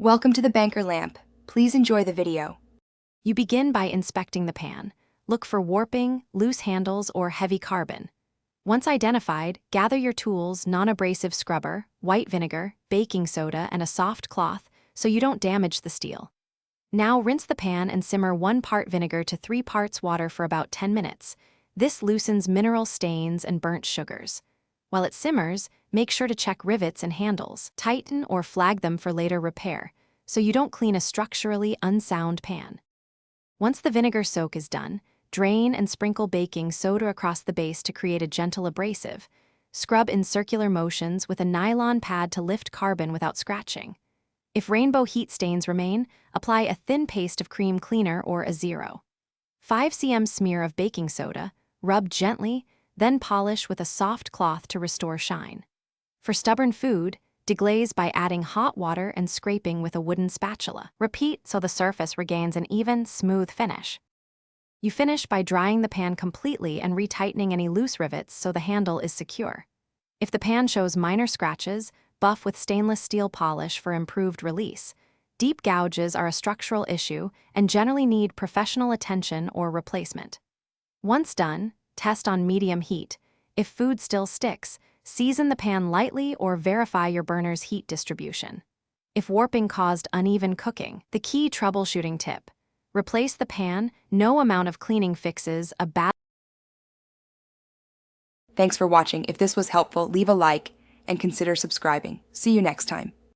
Welcome to the banker lamp. Please enjoy the video. You begin by inspecting the pan. Look for warping, loose handles, or heavy carbon. Once identified, gather your tools, non-abrasive scrubber, white vinegar, baking soda, and a soft cloth so you don't damage the steel. Now rinse the pan and simmer 1 part vinegar to 3 parts water for about 10 minutes. This loosens mineral stains and burnt sugars. While it simmers, make sure to check rivets and handles, tighten or flag them for later repair, so you don't clean a structurally unsound pan. Once the vinegar soak is done, drain and sprinkle baking soda across the base to create a gentle abrasive. Scrub in circular motions with a nylon pad to lift carbon without scratching. If rainbow heat stains remain, apply a thin paste of cream cleaner or a 0.5 cm smear of baking soda, rub gently, then polish with a soft cloth to restore shine. For stubborn food, deglaze by adding hot water and scraping with a wooden spatula. Repeat so the surface regains an even, smooth finish. You finish by drying the pan completely and retightening any loose rivets so the handle is secure. If the pan shows minor scratches, buff with stainless steel polish for improved release. Deep gouges are a structural issue and generally need professional attention or replacement. Once done, test on medium heat. If food still sticks, season the pan lightly or verify your burner's heat distribution. If warping caused uneven cooking, the key troubleshooting tip: replace the pan. No amount of cleaning fixes a bad. Thanks for watching. If this was helpful, leave a like and consider subscribing. See you next time.